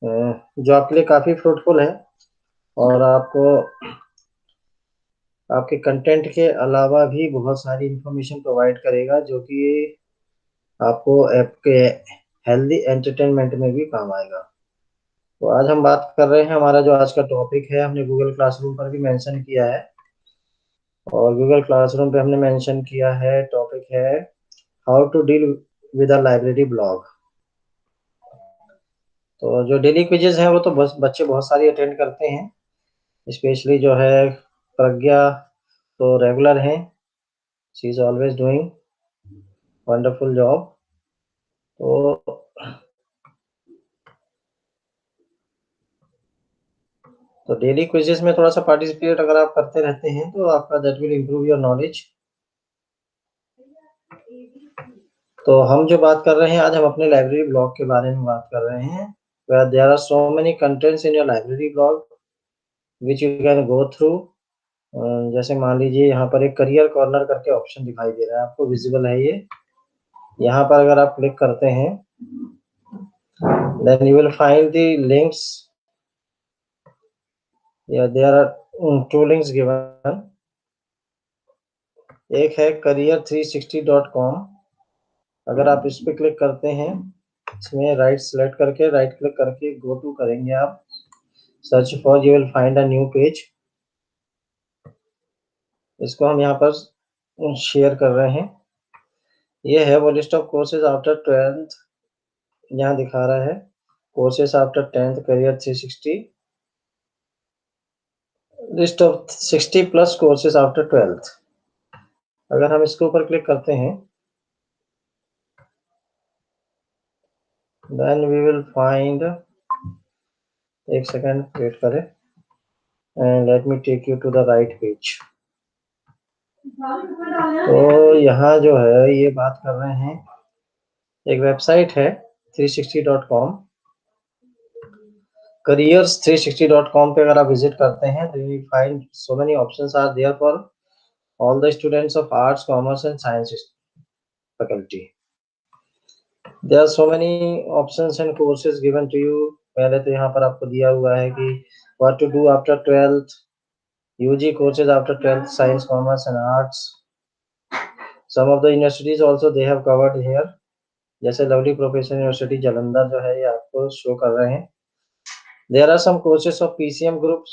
जो आपके लिए काफ़ी फ्रूटफुल है और आपको आपके कंटेंट के अलावा भी बहुत सारी इंफॉर्मेशन प्रोवाइड करेगा, जो कि आपको ऐप के हेल्दी एंटरटेनमेंट में भी काम आएगा। तो आज हम बात कर रहे हैं, हमारा जो आज का टॉपिक है हमने गूगल क्लासरूम पर भी मेंशन किया है, और गूगल क्लासरूम पे हमने मेंशन किया है, टॉपिक है how to deal with a library blog. तो जो डेली क्विजेज हैं वो तो बस बच्चे बहुत सारी अटेंड करते हैं, स्पेशली जो है प्रज्ञा तो रेगुलर हैं, she is always doing wonderful job. तो डेली क्विजेस में थोड़ा सा पार्टिसिपेट अगर आप करते रहते हैं तो आपका that will improve your knowledge. तो हम जो बात कर रहे हैं आज, हम अपने लाइब्रेरी ब्लॉग के बारे में बात कर रहे हैं। There are so many contents in your library blog which you can go through. जैसे मान लीजिए यहाँ पर एक करियर कॉर्नर करके ऑप्शन दिखाई दे रहा है, आपको विजिबल है ये। यहाँ पर अगर आप क्लिक करते हैं then you will find the links, या there are two links given. एक है career360.com। अगर आप इस पे क्लिक करते हैं, इसमें राइट सेलेक्ट करके राइट क्लिक करके गो टू करेंगे आप, search for, you will find a new page. इसको हम यहाँ पर शेयर कर रहे हैं। ये है वो list of courses after 12th, यहाँ दिखा रहा है courses after 10th career 360, list of 60 plus courses after 12th। अगर हम इसके ऊपर क्लिक करते हैं देन वी विल फाइंड, एक सेकेंड वेट करें, and let me take you to the right page. तो यहाँ जो है ये बात कर रहे हैं, एक वेबसाइट है 360.com, careers360.com पे अगर आप विजिट करते हैं तो you find so many options are there for all the students of arts commerce and science faculty. There are so many options and courses given to you. पहले तो यहाँ पर आपको दिया हुआ है कि what to do after 12th, UG courses after 12th science commerce and arts. Some of the universities also they have covered here, जैसे लवली प्रोफेशनल यूनिवर्सिटी जालंधर जो है ये आपको शो कर रहे हैं। There are some courses of PCM groups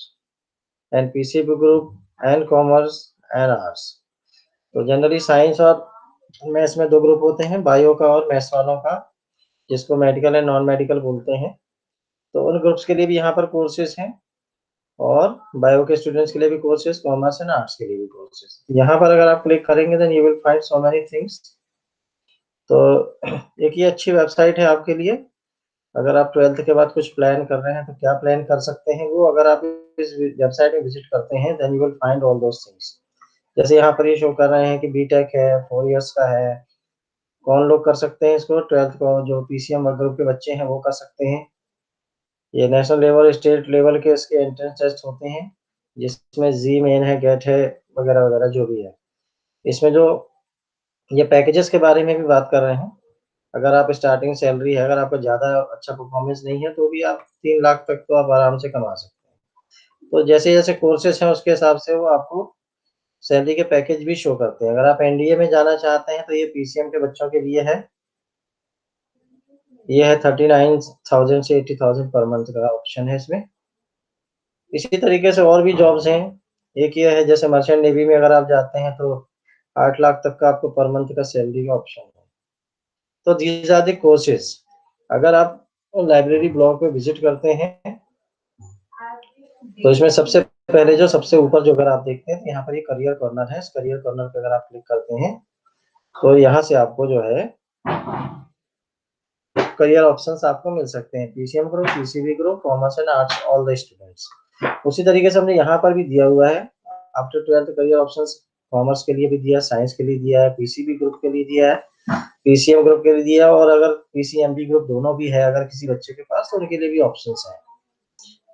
and PCB group and commerce and arts. तो generally science और मैथ्स में दो ग्रुप होते हैं, बायो का और मैथ्स वालों का, जिसको मेडिकल एंड नॉन मेडिकल बोलते हैं। तो उन ग्रुप्स के लिए भी यहाँ पर कोर्सेज हैं, और बायो के स्टूडेंट्स के लिए भी कोर्सेज, कॉमर्स एंड आर्ट्स के लिए भी कोर्सेज। यहाँ पर अगर आप क्लिक करेंगे then you will find so many things. तो एक ये अच्छी वेबसाइट है आपके लिए, अगर आप 12th के बाद कुछ प्लान कर रहे हैं तो क्या प्लान कर सकते हैं वो, अगर आप इस वेबसाइट में विजिट करते हैं then you will find all those things. जैसे यहाँ पर ये शो कर रहे हैं कि बीटेक है, 4 इयर्स का है, कौन लोग कर सकते हैं इसको, 12th को जो पीसीएम ग्रुप के बच्चे हैं वो कर सकते हैं। ये नेशनल लेवल स्टेट लेवल के इसके एंट्रेंस टेस्ट होते हैं, जिसमें जी मेन है, गेट है, वगैरह वगैरह जो भी है। इसमें जो ये पैकेजेस के बारे में भी बात कर रहे हैं, अगर आप स्टार्टिंग सैलरी है, अगर आपका ज़्यादा अच्छा परफॉर्मेंस नहीं है तो भी आप 3 लाख तक तो आप आराम से कमा सकते हैं। तो जैसे जैसे कोर्सेज हैं उसके हिसाब से वो आपको सैलरी के पैकेज भी शो करते हैं। अगर आप एनडीए में जाना चाहते हैं तो ये पीसीएम के बच्चों के लिए है, ये है 39,000 से 80,000 पर मंथ का ऑप्शन है इसमें। इसी तरीके से और भी जॉब्स हैं। एक ये है जैसे मर्चेंट नेवी में अगर आप जाते हैं तो 8 लाख तक का आपको पर मंथ का सैलरी का ऑप्शन है। तो दीज आर द कोर्सेज। अगर आप लाइब्रेरी ब्लॉग पे विजिट करते हैं तो इसमें सबसे पहले जो सबसे ऊपर जो अगर आप देखते हैं तो यहाँ पर ये करियर कॉर्नर है, इस करियर कॉर्नर पे अगर आप क्लिक करते हैं तो यहाँ से आपको जो है करियर ऑप्शंस आपको मिल सकते हैं, PCM group, PCB group, commerce and arts all the students. उसी तरीके से हमने यहाँ पर भी दिया हुआ है after 12th career options, commerce के लिए भी दिया, साइंस के लिए दिया है, पीसीबी ग्रुप के लिए दिया है, पीसीएम ग्रुप के लिए दिया है, और अगर पीसीएमबी ग्रुप दोनों भी है अगर किसी बच्चे के पास तो उनके लिए भी ऑप्शंस है।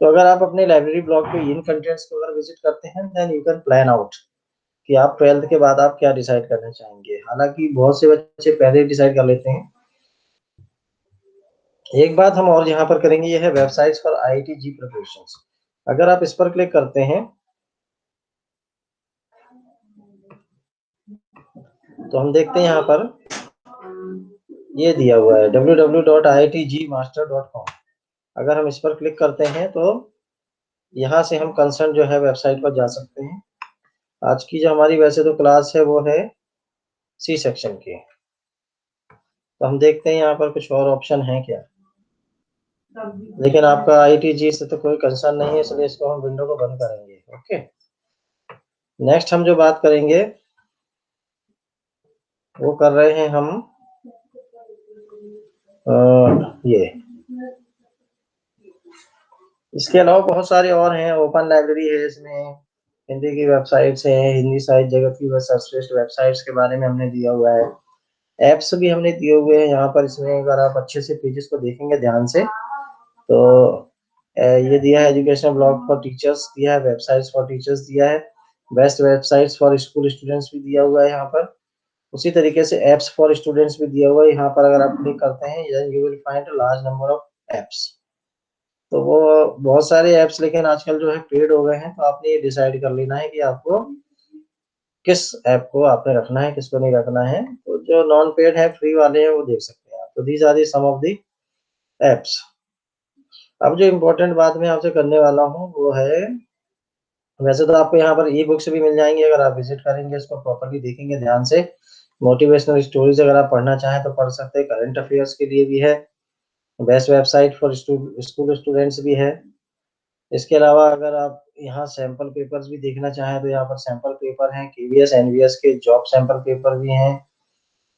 तो अगर आप अपने लाइब्रेरी ब्लॉग पे इन कंटेंट्स को अगर विजिट करते हैं then you can plan out कि आप 12th के बाद आप क्या डिसाइड करना चाहेंगे। हालांकि बहुत से बच्चे पहले डिसाइड कर लेते हैं एक बात हम और यहाँ पर करेंगे, ये है वेबसाइट्स फॉर IIT-JEE प्रिपरेशंस। अगर आप इस पर क्लिक करते हैं तो हम देखते हैं यहाँ पर ये दिया हुआ है www.iitgmaster.com। अगर हम इस पर क्लिक करते हैं तो यहाँ से हम कंसर्न जो है वेबसाइट पर जा सकते हैं। आज की जो हमारी वैसे तो क्लास है वो है सी सेक्शन की, तो हम देखते हैं यहाँ पर कुछ और ऑप्शन है क्या, लेकिन आपका IIT-JEE से तो कोई कंसर्न नहीं है, इसलिए इसको हम विंडो को बंद करेंगे। ओके, नेक्स्ट हम जो बात करेंगे वो कर रहे हैं हम ये, इसके अलावा बहुत सारे और हैं। ओपन लाइब्रेरी है, इसमें हिंदी की वेबसाइट्स हैं, हिंदी साहित्य जगत की सर्वश्रेष्ठ वेबसाइट्स के बारे में हमने दिया हुआ है। एप्स भी हमने दिए हुए हैं यहाँ पर। इसमें अगर आप अच्छे से पेजेस को देखेंगे ध्यान से तो ये दिया है एजुकेशन ब्लॉग फॉर टीचर्स दिया है, वेबसाइट्स फॉर टीचर्स दिया है, best websites for school students भी दिया हुआ है यहाँ पर। उसी तरीके से एप्स फॉर स्टूडेंट्स भी दिया हुआ है यहाँ पर। अगर आप क्लिक करते हैं you will find large number of apps. तो वो बहुत सारे एप्स लेकिन आजकल जो है पेड हो गए हैं, तो आपने ये डिसाइड कर लेना है कि आपको किस ऐप को आपने रखना है, किसको नहीं रखना है। तो जो नॉन पेड है, फ्री वाले हैं, वो देख सकते हैं आप। तो these are the some of the apps. अब जो इम्पोर्टेंट बात मैं आपसे करने वाला हूँ वो है, वैसे तो आपको यहाँ पर ई बुक्स भी मिल जाएंगे अगर आप विजिट करेंगे, इसको प्रॉपर्ली देखेंगे ध्यान से। मोटिवेशनल स्टोरीज अगर आप पढ़ना चाहें तो पढ़ सकते हैं, करंट अफेयर्स के लिए भी है, best website for school students भी है। इसके अलावा अगर आप यहाँ सैंपल पेपर्स भी देखना चाहें तो यहाँ पर सैंपल पेपर हैं, KVS NVS के जॉब सैंपल पेपर भी हैं।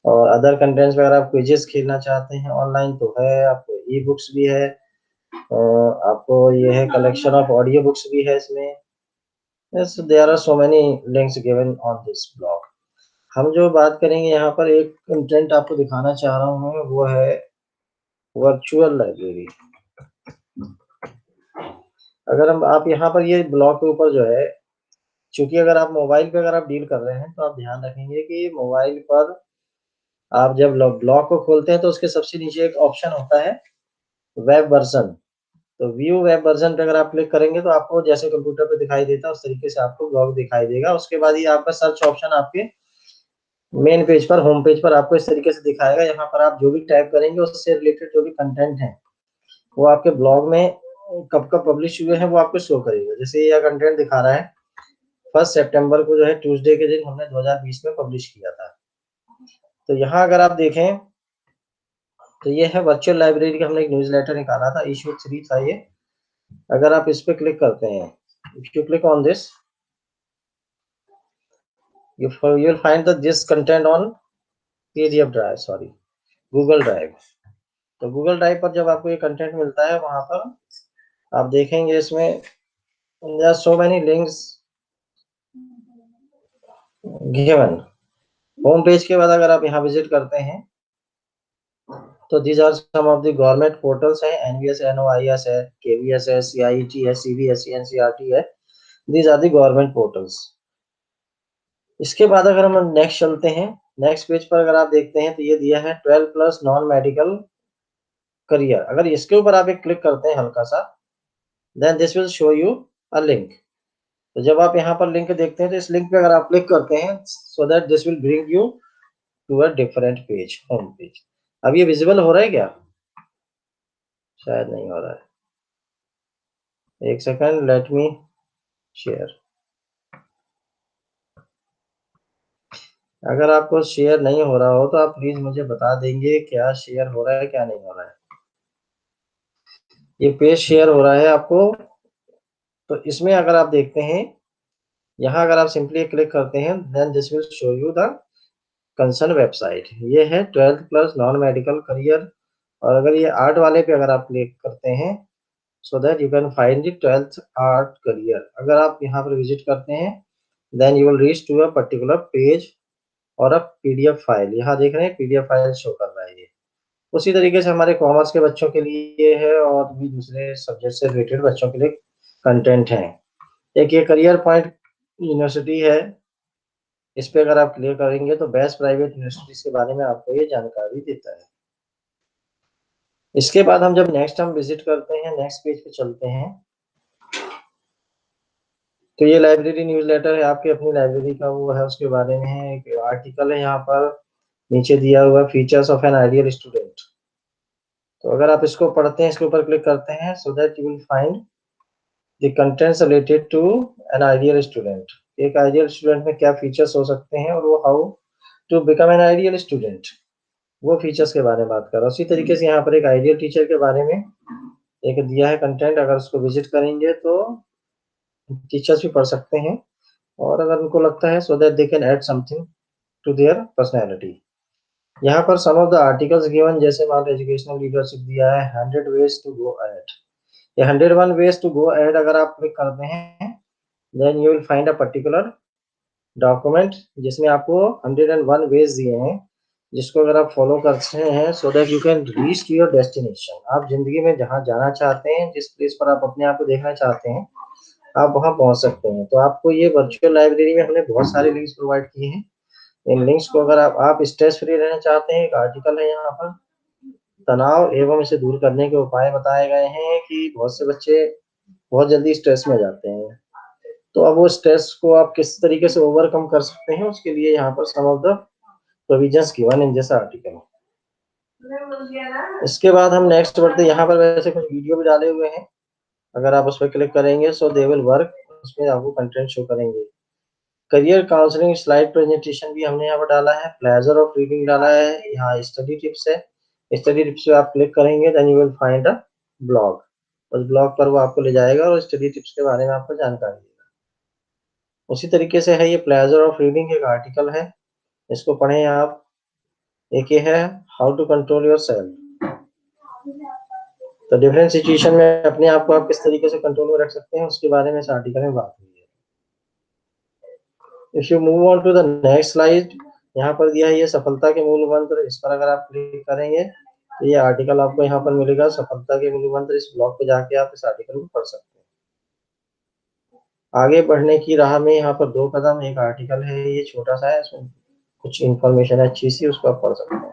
और अदर कंटेंट्स में अगर आप क्विजेस खेलना चाहते हैं ऑनलाइन तो है, आपको ई बुक्स भी है, और आपको ये है कलेक्शन ऑफ ऑडियो बुक्स भी है इसमें। Yes, there are so many links given on this blog. हम जो बात करेंगे यहाँ पर, एक कंटेंट आपको दिखाना चाह रहा हूँ मैं, वो है वर्चुअल लाइब्रेरी। अगर हम आप यहाँ पर ये ब्लॉग के ऊपर जो है, चूंकि अगर आप मोबाइल पे अगर आप डील कर रहे हैं तो आप ध्यान रखेंगे कि मोबाइल पर आप जब ब्लॉग को खोलते हैं तो उसके सबसे नीचे एक ऑप्शन होता है वेब वर्जन। तो व्यू वेब वर्जन पे अगर आप क्लिक करेंगे तो आपको जैसे कंप्यूटर पे दिखाई देता है उस तरीके से आपको ब्लॉग दिखाई देगा। उसके बाद ही आपका सर्च ऑप्शन आपके मेन पेज पर, होम पेज पर आपको इस तरीके से दिखाएगा। यहाँ पर आप जो भी टाइप करेंगे उससे रिलेटेड जो भी कंटेंट है वो आपके ब्लॉग में कब कब पब्लिश हुए हैं वो आपको शो करेगा। जैसे यह कंटेंट दिखा रहा है 1 सितंबर को, जो है ट्यूसडे के दिन हमने 2020 में पब्लिश किया था। तो यहाँ अगर आप देखें तो ये है वर्चुअल लाइब्रेरी का, हमने एक न्यूज़लेटर निकाला था, इशू 3 था ये। अगर आप इस पे क्लिक करते हैं, if you click on this, you will find that this content on PDF drive, sorry Google drive. तो गूगल ड्राइव पर जब आपको ये कंटेंट मिलता है वहां पर आप देखेंगे इसमें there are so many links given। Home page के बाद अगर आप यहाँ विजिट करते हैं तो these are some of the government portals है, NVS NOIS है, KVS है, CIET है, CBSE NCERT है। these are the government portals। इसके बाद अगर हम नेक्स्ट चलते हैं, नेक्स्ट पेज पर अगर आप देखते हैं तो ये दिया है 12+ नॉन मेडिकल करियर। अगर इसके ऊपर आप एक क्लिक करते हैं हल्का सा, then this will show you a link. तो जब आप यहाँ पर लिंक देखते हैं तो इस लिंक पे अगर आप क्लिक करते हैं so that this will bring you to a different page, home page. अब ये विजिबल हो रहा है क्या? शायद नहीं हो रहा है, एक सेकंड, लेट मी शेयर। अगर आपको शेयर नहीं हो रहा हो तो आप प्लीज मुझे बता देंगे क्या शेयर हो रहा है क्या नहीं हो रहा है। ये पेज शेयर हो रहा है आपको। तो इसमें अगर आप देखते हैं, यहाँ अगर आप सिंपली क्लिक करते हैं then this will show you the concern website. ये है 12+ नॉन मेडिकल करियर। और अगर ये आर्ट वाले पे अगर आप क्लिक करते हैं so that you can find the 12th art career. अगर आप यहाँ पर विजिट करते हैं then you will reach to a particular page और अ PDF फाइल। यहाँ देख रहे हैं PDF फाइल शो कर रहा है ये। उसी तरीके से हमारे कॉमर्स के बच्चों के लिए है और भी दूसरे सब्जेक्ट से रिलेटेड बच्चों के लिए कंटेंट है। एक ये करियर पॉइंट यूनिवर्सिटी है, इस पे अगर आप क्लिक करेंगे तो बेस्ट प्राइवेट यूनिवर्सिटीज के बारे में आपको ये जानकारी देता है। इसके बाद हम जब नेक्स्ट हम विजिट करते हैं, नेक्स्ट पेज पे चलते हैं, तो ये लाइब्रेरी न्यूज़लेटर है, आपकी अपनी लाइब्रेरी का वो है, उसके बारे में है, एक आर्टिकल है यहाँ पर नीचे दिया हुआ, features of N ideal student. तो अगर आप इसको पढ़ते हैं, इसके ऊपर क्लिक करते हैं, so that you will find the contents related to an ideal student. एक आइडियल स्टूडेंट में क्या फीचर्स हो सकते हैं और वो how to become an ideal student, वो फीचर्स के बारे में बात कर रहा हूँ। उसी तरीके से यहाँ पर एक आइडियल टीचर के बारे में एक दिया है कंटेंट, अगर उसको विजिट करेंगे तो टीचर्स भी पढ़ सकते हैं, और अगर उनको लगता है so that they can add something to their personality. यहाँ पर some of the articles given, जैसे मान लो एजुकेशनल लीडरशिप दिया है, 100 वेज टू गो अहेड, या 101 वेज टू गो अहेड, अगर आप क्लिक करते हैं then you will find a particular document जिसमें आपको 101 वेज दिए हैं, जिसको अगर आप फॉलो करते हैं so that you can reach to your destination. आप जिंदगी में जहाँ जाना चाहते हैं, जिस प्लेस पर आप अपने आप को देखना चाहते हैं, आप वहाँ पहुँच सकते हैं। तो आपको ये वर्चुअल लाइब्रेरी में हमने बहुत सारे लिंक्स प्रोवाइड किए हैं। इन लिंक्स को अगर आप स्ट्रेस फ्री रहना चाहते हैं, एक आर्टिकल है यहाँ पर, तनाव एवं इसे दूर करने के उपाय बताए गए हैं कि बहुत से बच्चे बहुत जल्दी स्ट्रेस में जाते हैं, तो अब वो स्ट्रेस को आप किस तरीके से ओवरकम कर सकते हैं, उसके लिए यहाँ पर some of the provisions given in this article. इसके बाद हम नेक्स्ट बढ़ते हैं। यहाँ पर वैसे कुछ वीडियो भी डाले हुए हैं, अगर आप उस पर क्लिक करेंगे सो दे विल वर्क, उसमें आपको कंटेंट शो करेंगे। करियर काउंसलिंग स्लाइड प्रेजेंटेशन भी हमने यहाँ पर डाला है, प्लेजर ऑफ रीडिंग डाला है, यहाँ स्टडी टिप्स है, स्टडी टिप्स पे आप क्लिक करेंगे then you will find a blog, उस ब्लॉग पर वो आपको ले जाएगा और स्टडी टिप्स के बारे में आपको जानकारी देगा। उसी तरीके से है ये प्लेजर ऑफ रीडिंग, एक आर्टिकल है, इसको पढ़ें आप। एक ये है how to control yourself, तो डिफरेंट सिचुएशन में अपने आप को आप किस तरीके से कंट्रोल में रख सकते हैं, उसके बारे में इस आर्टिकल में बात हुई है। If you move on to the next slide, यहाँ पर दिया है ये सफलता के मूल मंत्र, इस पर अगर आप क्लिक करेंगे तो ये आर्टिकल आपको यहाँ पर मिलेगा, सफलता के मूल मंत्र। इस ब्लॉग पे जाके आप इस आर्टिकल को पढ़ सकते हैं। आगे बढ़ने की राह में यहाँ पर 2 कदम, एक आर्टिकल है, ये छोटा सा है, इसमें कुछ इंफॉर्मेशन है अच्छी सी, उसको आप पढ़ सकते हैं।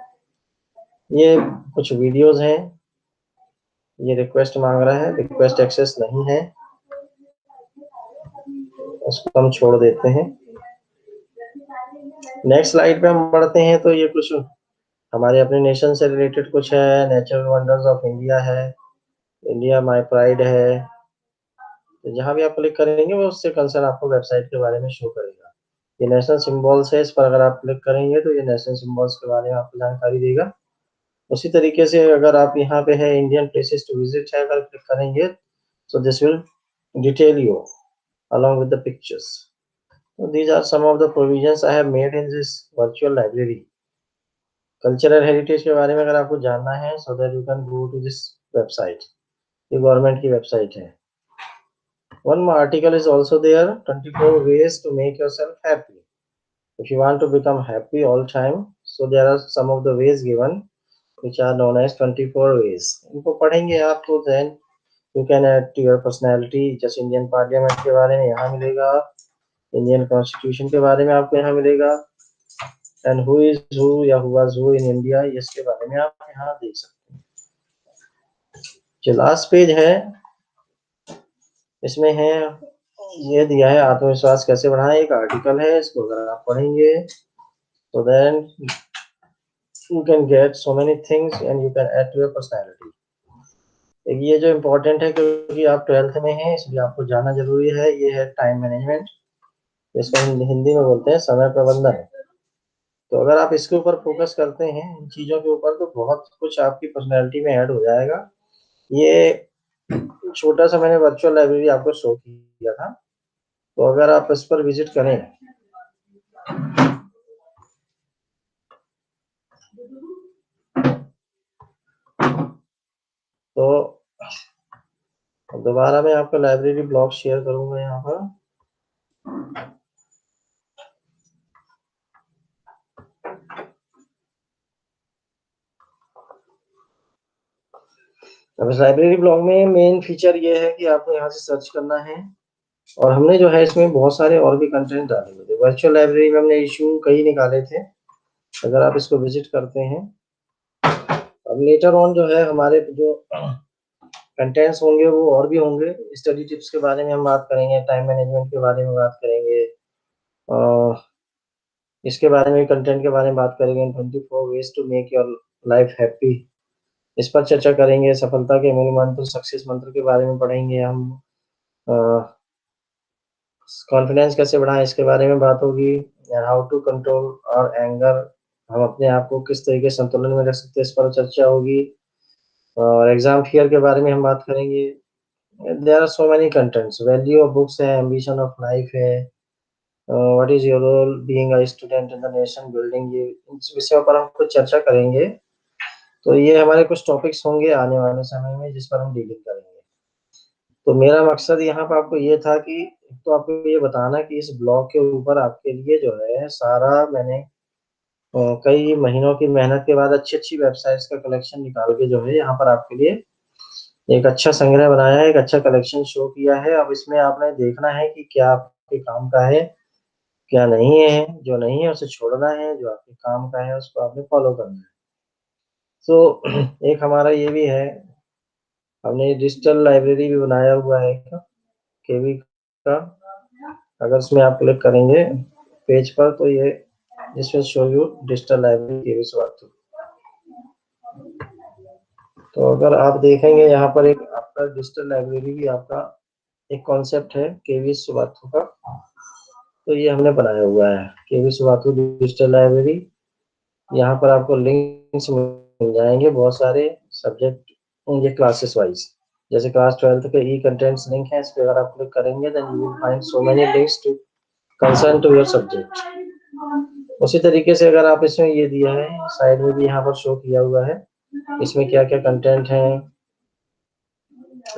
ये कुछ वीडियोस हैं, ये रिक्वेस्ट मांग रहा है, रिक्वेस्ट एक्सेस नहीं है, उसको हम छोड़ देते हैं। नेक्स्ट स्लाइड पे हम बढ़ते हैं, तो ये कुछ हमारे अपने नेशन से रिलेटेड कुछ है, नेचुरल वंडर्स ऑफ इंडिया है, इंडिया माय प्राइड है, तो जहाँ भी आप क्लिक करेंगे वो उससे कंसर्न आपको वेबसाइट के बारे में शो करेगा। ये नेशनल सिंबल्स है, इस पर अगर आप क्लिक करेंगे तो ये नेशनल सिंबल्स के बारे में आपको जानकारी देगा। उसी तरीके से अगर आप यहाँ पे है इंडियन प्लेसेस टू विजिट है, अगर क्लिक करेंगे so this will detail you along with the pictures. So these are some of the provisions I have made in this virtual library. Cultural heritage के बारे में अगर आपको जानना है so that you can go to this website, ये government की website है। One more article is also there, 24 ways to make yourself happy. If you want to become happy all time, so there are some of the ways given which are known as 24 ways. इनको पढ़ेंगे आप तो then you can add to your personality। जैसे Indian parliament के बारे में यहाँ मिलेगा, इंडियन कॉन्स्टिट्यूशन के बारे में आपको यहाँ मिलेगा, एंड हु इज हु या who was who in India, इसके बारे में आप यहाँ देख सकते हैं। जो लास्ट पेज है इसमें है, ये दिया है आत्मविश्वास कैसे बढ़ाएं, एक आर्टिकल है, इसको अगर आप पढ़ेंगे तो then you can get so many things and you can add to your personality। ये जो इम्पोर्टेंट है क्योंकि आप 12th में हैं, इसलिए आपको जानना जरूरी है, ये है टाइम मैनेजमेंट, इसको हिंदी में बोलते हैं समय प्रबंधन। तो अगर आप इसके ऊपर फोकस करते हैं, इन चीजों के ऊपर, तो बहुत कुछ आपकी पर्सनैलिटी में ऐड हो जाएगा। ये छोटा सा मैंने वर्चुअल लाइब्रेरी आपको शो किया था, तो अगर आप इस पर विजिट करें तो दोबारा मैं आपका लाइब्रेरी ब्लॉग शेयर करूंगा यहाँ पर। अब इस लाइब्रेरी ब्लॉग में मेन फीचर ये है कि आपको यहाँ से सर्च करना है, और हमने जो है इसमें बहुत सारे और भी कंटेंट डाले हुए थे। वर्चुअल लाइब्रेरी में हमने इशू कई निकाले थे, अगर आप इसको विजिट करते हैं, अब लेटर ऑन जो है हमारे जो कंटेंट्स होंगे वो और भी होंगे। स्टडी टिप्स के बारे में हम बात करेंगे, टाइम मैनेजमेंट के बारे में बात करेंगे, इसके बारे में, कंटेंट के बारे में बात करेंगे। 24 ways to make your life happy, इस पर चर्चा करेंगे। सफलता के मूल मंत्र, सक्सेस मंत्र के बारे में पढ़ेंगे हम। कॉन्फिडेंस कैसे बढ़ाएं, इसके बारे में बात होगी। हाउ टू कंट्रोल और एंगर, हम अपने आप को किस तरीके से संतुलन में रख सकते हैं, इस पर चर्चा होगी। और एग्जाम फियर के बारे में हम बात करेंगे। There are so many contents. Value of books है, एम्बिशन ऑफ लाइफ है, what is your role being a student in the nation building, ये इस विषयों पर हम कुछ चर्चा करेंगे। तो ये हमारे कुछ टॉपिक्स होंगे आने वाले समय में जिस पर हम डीलिंग करेंगे। तो मेरा मकसद यहाँ पर आपको ये था कि तो आपको ये बताना कि इस ब्लॉग के ऊपर आपके लिए जो है सारा मैंने कई महीनों की मेहनत के बाद अच्छी अच्छी वेबसाइट्स का कलेक्शन निकाल के जो है यहाँ पर आपके लिए एक अच्छा संग्रह बनाया है, एक अच्छा कलेक्शन शो किया है। अब इसमें आपने देखना है कि क्या आपके काम का है, क्या नहीं है। जो नहीं है उसे छोड़ना है, जो आपके काम का है उसको आपने फॉलो करना है। तो एक हमारा ये भी है, हमने डिजिटल लाइब्रेरी भी बनाया हुआ है केवी का। अगर इसमें आप क्लिक करेंगे पेज पर तो ये इसमें शो यू डिजिटल लाइब्रेरी केवी स्वास्थ्य। तो अगर आप देखेंगे यहाँ पर एक आपका डिजिटल लाइब्रेरी भी आपका एक कॉन्सेप्ट है केवी सुबाथु का। तो ये हमने बनाया हुआ है केवी सुबाथु डिजिटल लाइब्रेरी। यहाँ पर आपको लिंक्स मिल जाएंगे बहुत सारे सब्जेक्ट होंगे क्लासेस वाइज। जैसे क्लास 12 के ई कंटेंट्स लिंक है, इस पर अगर आप क्लिक करेंगे then you will find so many links to concern to your subject. उसी तरीके से अगर आप इसमें ये दिया है साइड में भी यहाँ पर शो किया हुआ है इसमें क्या क्या कंटेंट है।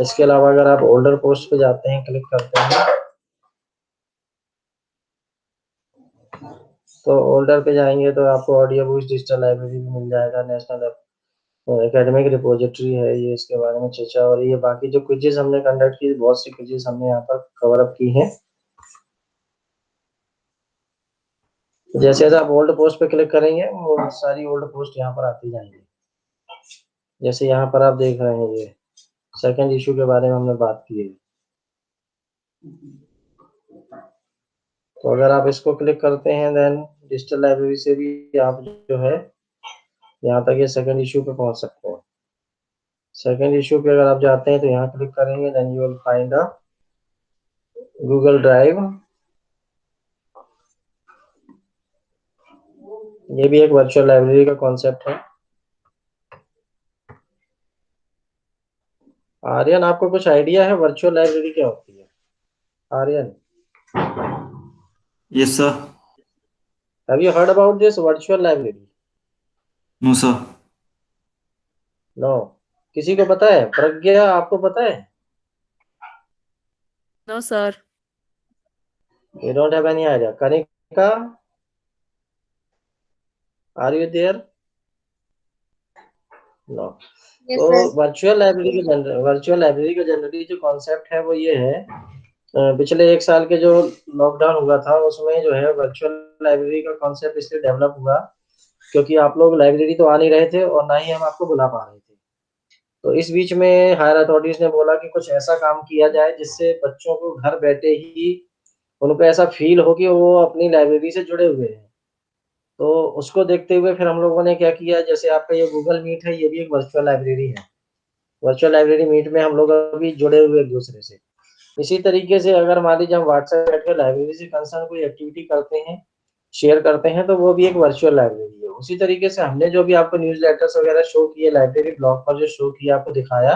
इसके अलावा अगर आप ओल्डर पोस्ट पे जाते हैं, क्लिक करते हैं, तो ओल्डर पे जाएंगे तो आपको ऑडियो बुक्स डिजिटल लाइब्रेरी भी मिल जाएगा। नेशनल एकेडमिक रिपोजिटरी है ये, इसके बारे में चर्चा हो रही है। बाकी जो क्विजेस हमने कंडक्ट की, बहुत सी क्विजेस हमने यहाँ पर कवर अप की हैं। जैसे जैसे आप ओल्ड पोस्ट पे क्लिक करेंगे वो सारी ओल्ड पोस्ट यहाँ पर आती जाएंगी। जैसे यहाँ पर आप देख रहे हैं ये सेकंड इशू के बारे में हमने बात की है। तो अगर आप इसको क्लिक करते हैं देन डिजिटल लाइब्रेरी से भी आप जो है यहाँ तक ये सेकंड इशू पे पहुंच सकते हैं। सेकंड इशू पे अगर आप जाते हैं तो यहाँ क्लिक करेंगे then you will find a Google drive. ये भी एक वर्चुअल लाइब्रेरी का कॉन्सेप्ट है। आर्यन, आपको कुछ आइडिया है वर्चुअल लाइब्रेरी क्या होती है? Aryan, Yes, sir. Have you heard about this virtual library? No, sir. No. किसी को पता है? प्रज्ञा, आपको पता है? No, sir. You don't have any idea. Kanika, are you there? No. Yes, तो sir. वर्चुअल लाइब्रेरी का जनरली जो कॉन्सेप्ट है वो ये है, पिछले एक साल के जो लॉकडाउन हुआ था उसमें जो है वर्चुअल लाइब्रेरी का कॉन्सेप्ट इसलिए डेवलप हुआ क्योंकि आप लोग लाइब्रेरी तो आ नहीं रहे थे और ना ही हम आपको बुला पा रहे थे। तो इस बीच में हायर अथॉरिटीज ने बोला कि कुछ ऐसा काम किया जाए जिससे बच्चों को घर बैठे ही उनको ऐसा फील हो कि वो अपनी लाइब्रेरी से जुड़े हुए हैं। तो उसको देखते हुए फिर हम लोगों ने क्या किया, जैसे आपका ये गूगल मीट है, ये भी एक वर्चुअल लाइब्रेरी है। वर्चुअल लाइब्रेरी मीट में हम लोग अभी जुड़े हुए एक दूसरे से। इसी तरीके से अगर मान लीजिए हम व्हाट्सएप बैठ कर लाइब्रेरी से कंसर्न कोई एक्टिविटी करते हैं, शेयर करते हैं, तो वो भी एक वर्चुअल लाइब्रेरी है। उसी तरीके से हमने जो भी आपको न्यूज लेटर्स वगैरह शो किए लाइब्रेरी ब्लॉग पर जो शो किया आपको दिखाया,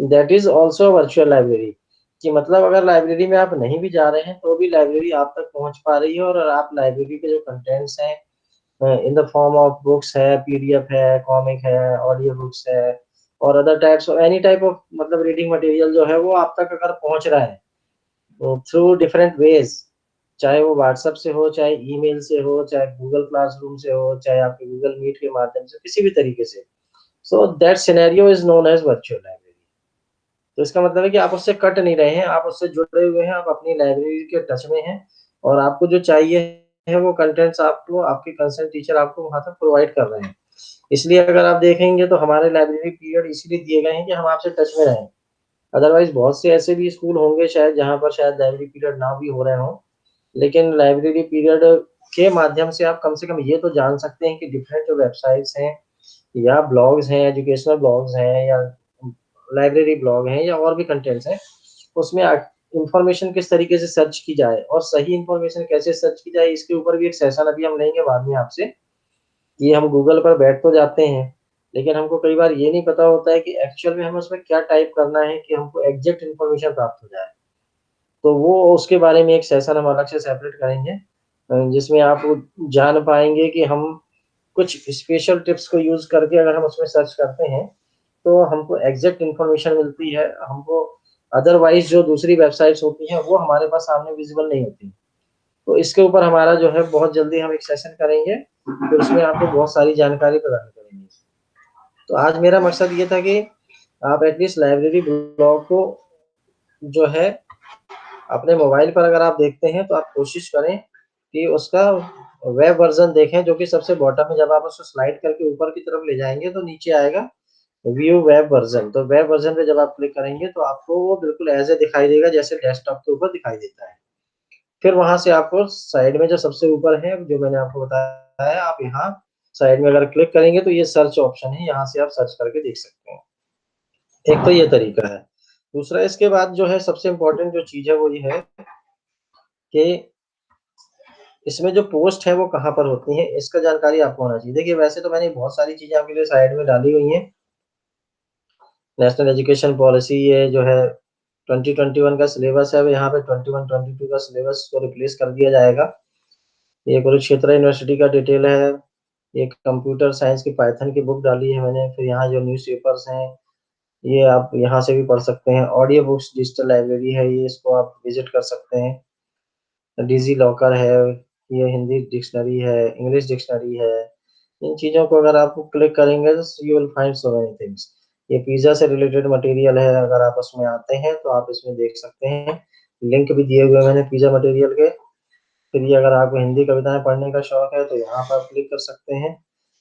that is also virtual library. कि मतलब अगर लाइब्रेरी में आप नहीं भी जा रहे हैं तो भी लाइब्रेरी आप तक पहुंच पा रही है और आप लाइब्रेरी के जो कंटेंट्स हैं in the form of books है, पीडीएफ है, कॉमिक है, ऑडियो बुक्स है और other types of any type of मतलब रीडिंग मटेरियल जो है वो आप तक अगर पहुंच रहा है थ्रू डिफरेंट वेज, चाहे वो व्हाट्सएप से हो, चाहे ईमेल से हो, चाहे गूगल क्लासरूम से हो, चाहे आपके गूगल मीट के माध्यम से, किसी भी तरीके से, so that scenario is known as virtual library. तो इसका मतलब है कि आप उससे कट नहीं रहे हैं, आप उससे जुड़े हुए हैं, आप अपनी लाइब्रेरी के टच में हैं और आपको जो चाहिए है वो कंटेंट्स आपको आपके कंसर्न टीचर आपको वहां तक प्रोवाइड कर रहे हैं। इसलिए अगर आप देखेंगे तो हमारे लाइब्रेरी पीरियड इसीलिए दिए गए हैं कि हम आपसे टच में रहें। अदरवाइज बहुत से ऐसे भी स्कूल होंगे शायद जहाँ पर शायद लाइब्रेरी पीरियड ना भी हो रहे हों, लेकिन लाइब्रेरी पीरियड के माध्यम से आप कम से कम ये तो जान सकते हैं कि डिफरेंट जो वेबसाइट्स हैं या ब्लॉग्स हैं, एजुकेशनल ब्लॉग्स हैं या लाइब्रेरी ब्लॉग हैं या और भी कंटेंट्स हैं, उसमें इंफॉर्मेशन किस तरीके से सर्च की जाए और सही इंफॉर्मेशन कैसे सर्च की जाए, इसके ऊपर भी एक सेशन अभी हम लेंगे बाद में आपसे। कि हम गूगल पर बैठ तो जाते हैं, लेकिन हमको कई बार ये नहीं पता होता है कि एक्चुअल में हमें उसमें क्या टाइप करना है कि हमको एग्जैक्ट इन्फॉर्मेशन प्राप्त हो जाए। तो वो उसके बारे में एक सेशन हम अलग से सेपरेट करेंगे, जिसमें आप जान पाएंगे कि हम कुछ स्पेशल टिप्स को यूज करके अगर हम उसमें सर्च करते हैं तो हमको एग्जैक्ट इन्फॉर्मेशन मिलती है। हमको अदरवाइज जो दूसरी वेबसाइट्स होती हैं वो हमारे पास सामने विजिबल नहीं होती। तो इसके ऊपर हमारा जो है बहुत जल्दी हम एक सेशन करेंगे, फिर उसमें आपको बहुत सारी जानकारी प्रदान करेंगे। तो आज मेरा मकसद ये था कि आप एटलीस्ट लाइब्रेरी ब्लॉग को जो है अपने मोबाइल पर अगर आप देखते हैं तो आप कोशिश करें कि उसका वेब वर्जन देखें, जो कि सबसे बॉटम में जब आप उसको स्लाइड करके ऊपर की तरफ ले जाएंगे तो नीचे आएगा व्यू वेब वर्जन। तो वेब वर्जन पे जब आप क्लिक करेंगे तो आपको वो बिल्कुल ऐसे दिखाई देगा जैसे डेस्कटॉप के ऊपर दिखाई देता है। फिर वहां से आपको साइड में जो सबसे ऊपर है जो मैंने आपको बताया है, आप यहाँ साइड में अगर क्लिक करेंगे तो ये सर्च ऑप्शन है, यहाँ से आप सर्च करके देख सकते हैं। एक तो ये तरीका है। दूसरा इसके बाद जो है सबसे इम्पोर्टेंट जो चीज है वो ये है कि इसमें जो पोस्ट है वो कहाँ पर होती है, इसका जानकारी आपको होना चाहिए। देखिए वैसे तो मैंने बहुत सारी चीजें आपके लिए साइड में डाली हुई हैं। नेशनल एजुकेशन पॉलिसी ये जो है 2021 का सिलेबस है, अब यहाँ पे 21-22 का सिलेबस को रिप्लेस कर दिया जाएगा। ये कुरुक्षेत्र यूनिवर्सिटी का डिटेल है। ये कंप्यूटर साइंस की पाइथन की बुक डाली है मैंने। फिर यहाँ जो न्यूज़ पेपर्स हैं ये आप यहाँ से भी पढ़ सकते हैं। ऑडियो बुक्स डिजिटल लाइब्रेरी है, ये इसको आप विजिट कर सकते हैं। डिजी लॉकर है, ये हिंदी डिक्शनरी है, इंग्लिश डिक्शनरी है। इन चीज़ों को अगर आप क्लिक करेंगे तो you will find so many things. ये पिज़्ज़ा से रिलेटेड मटेरियल है, अगर आप उसमें आते हैं तो आप इसमें देख सकते हैं। लिंक भी दिए हुए हैं मैंने पिज़्ज़ा मटेरियल के। फिर ये अगर आपको हिंदी कविताएं पढ़ने का शौक है तो यहाँ पर क्लिक कर सकते हैं।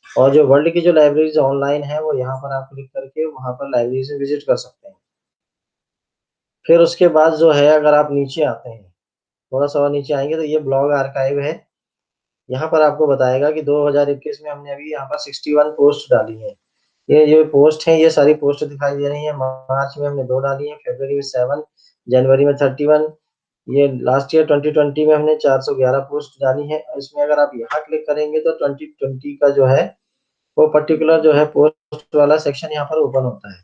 और जो वर्ल्ड की जो लाइब्रेरीज ऑनलाइन है वो यहाँ पर आप क्लिक करके वहाँ पर लाइब्रेरी से विजिट कर सकते हैं। फिर उसके बाद जो है अगर आप नीचे आते हैं, थोड़ा सा और नीचे आएंगे तो ये ब्लॉग आर्काइव है। यहाँ पर आपको बताएगा कि 2021 में हमने अभी यहाँ पर 61 पोस्ट डाली है। ये जो पोस्ट है ये सारी पोस्ट दिखाई दे रही है। मार्च में हमने 2 डाली है, फरवरी में 7, जनवरी में 31। ये लास्ट ईयर 2020 में हमने 411 पोस्ट डाली है। इसमें अगर आप यहाँ क्लिक करेंगे तो 2020 का जो है वो पर्टिकुलर जो है पोस्ट वाला सेक्शन यहाँ पर ओपन होता है।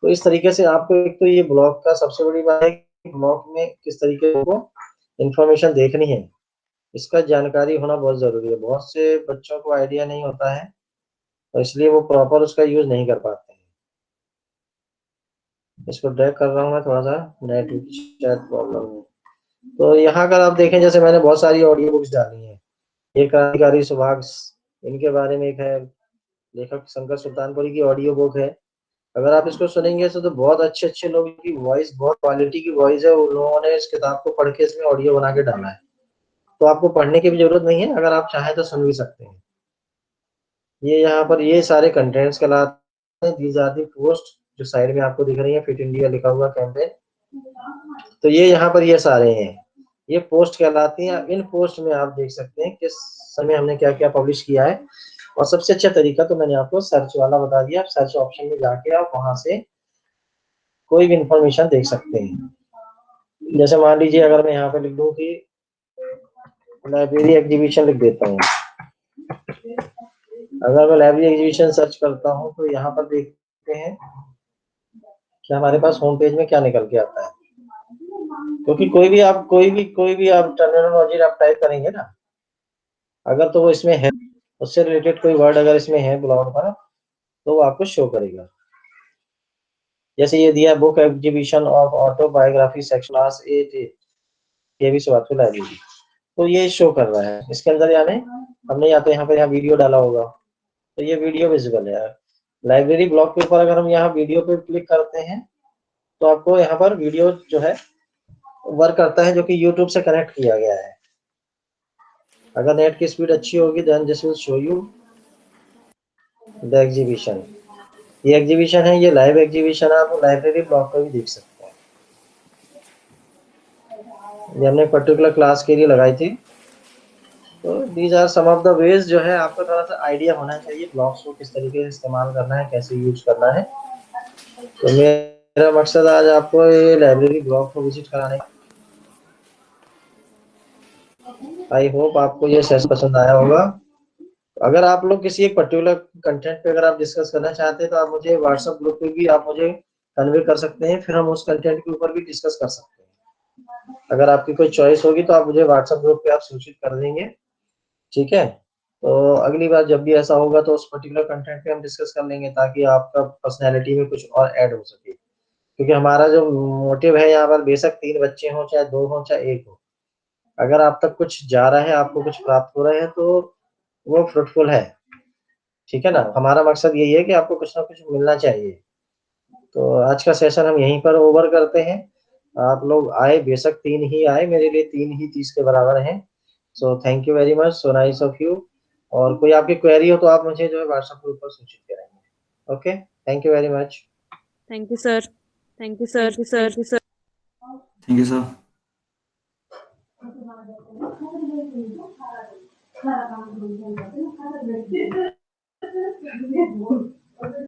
तो इस तरीके से आपको एक तो ये ब्लॉग का सबसे बड़ी बात है कि ब्लॉग में किस तरीके को इंफॉर्मेशन देखनी है, इसका जानकारी होना बहुत जरूरी है। बहुत से बच्चों को आइडिया नहीं होता है और इसलिए वो प्रॉपर उसका यूज नहीं कर पाते हैं। इसको ड्रैग कर रहा हूँ मैं थोड़ा सा, नेट शायद प्रॉब्लम है। तो यहाँ अगर आप देखें जैसे मैंने बहुत सारी ऑडियो बुक्स डाली हैं। ये क्रांतिकारी सुभाष, इनके बारे में एक है, लेखक शंकर सुल्तानपुरी की ऑडियो बुक है। अगर आप इसको सुनेंगे तो बहुत अच्छे अच्छे लोगों की वॉइस, बहुत क्वालिटी की वॉइस है, उन लोगों ने इस किताब को पढ़ के इसमें ऑडियो बना के डाला है। तो आपको पढ़ने की भी जरूरत नहीं है, अगर आप चाहें तो सुन भी सकते हैं। ये यहाँ पर ये सारे कंटेंट्स कहलाते हैं। दीज आर दी पोस्ट जो साइड में आपको दिख रही है, फिट इंडिया लिखा हुआ कैंपेन। तो ये यहाँ पर ये सारे हैं, ये पोस्ट कहलाती हैं। इन पोस्ट में आप देख सकते हैं किस समय हमने क्या क्या पब्लिश किया है। और सबसे अच्छा तरीका तो मैंने आपको सर्च वाला बता दिया। आप सर्च ऑप्शन में जाके आप वहां से कोई भी इंफॉर्मेशन देख सकते हैं। जैसे मान लीजिए अगर मैं यहाँ पे लिख दूं कि लाइब्रेरी एग्जीबिशन लिख देता हूँ। अगर मैं लाइब्रेरी एग्जीबिशन सर्च करता हूँ तो यहाँ पर देखते हैं कि हमारे पास होम पेज में क्या निकल के आता है। क्योंकि कोई भी आप टर्मिनोलॉजी आप टाइप करेंगे ना, अगर तो वो इसमें है, उससे रिलेटेड कोई वर्ड अगर इसमें है ब्लॉग पर तो वो आपको शो करेगा। जैसे ये दिया book exhibition of autobiography section class 8 ये भी सुबाथु लाइब्रेरी, तो ये शो कर रहा है। इसके अंदर यानी हमने या तो यहाँ पर यहाँ वीडियो डाला होगा तो ये वीडियो विजिबल है। लाइब्रेरी ब्लॉग के ऊपर अगर हम यहाँ वीडियो पे क्लिक करते हैं तो आपको यहाँ पर वीडियो जो है वर्क करता है, जो कि यूट्यूब से कनेक्ट किया गया है। अगर नेट की स्पीड अच्छी होगी then this will show you the exhibition, ये एग्जीबिशन है, ये लाइव एग्जीबिशन है, आप लाइब्रेरी ब्लॉग पर भी देख सकते हैं। ये हमने पर्टिकुलर क्लास के लिए लगाई थी। तो these are some of the ways, जो है आपको थोड़ा सा आइडिया होना चाहिए ब्लॉग्स को किस तरीके से इस्तेमाल करना है, कैसे यूज करना है। तो मेरा मकसद आज आपको ये लाइब्रेरी ब्लॉग को विजिट कराने। आई होप आपको ये सेशन पसंद आया होगा। अगर आप लोग किसी एक पर्टिकुलर कंटेंट पे अगर आप डिस्कस करना चाहते हैं तो आप मुझे व्हाट्सएप ग्रुप पे भी आप मुझे कन्वे कर सकते हैं, फिर हम उस कंटेंट के ऊपर भी डिस्कस कर सकते हैं। अगर आपकी कोई चॉइस होगी तो आप मुझे व्हाट्सएप ग्रुप पे आप सूचित कर देंगे, ठीक है। तो अगली बार जब भी ऐसा होगा तो उस पर्टिकुलर कंटेंट पे हम डिस्कस कर लेंगे, ताकि आपका पर्सनैलिटी में कुछ और ऐड हो सके। क्योंकि हमारा जो मोटिव है यहाँ पर, बेशक 3 बच्चे हों, चाहे 2 हों, चाहे 1 हो, अगर आप तक कुछ जा रहा है, आपको कुछ प्राप्त हो रहा है, तो वो फ्रूटफुल है, ठीक है ना। हमारा मकसद यही है कि आपको कुछ ना कुछ मिलना चाहिए। तो आज का सेशन हम यहीं पर ओवर करते हैं। आप लोग आए, बेशक 3 ही आए, मेरे लिए 3 ही 30 के बराबर हैं। So thank you very much, so nice of you. और कोई आपकी क्वेरी हो तो आप मुझे जो है व्हाट्सएप ग्रुप पर सूचित करेंगे। Okay, thank you very much. Thank you sir. Thank you sir. Thank you sir. Thank you sir. Thank you sir.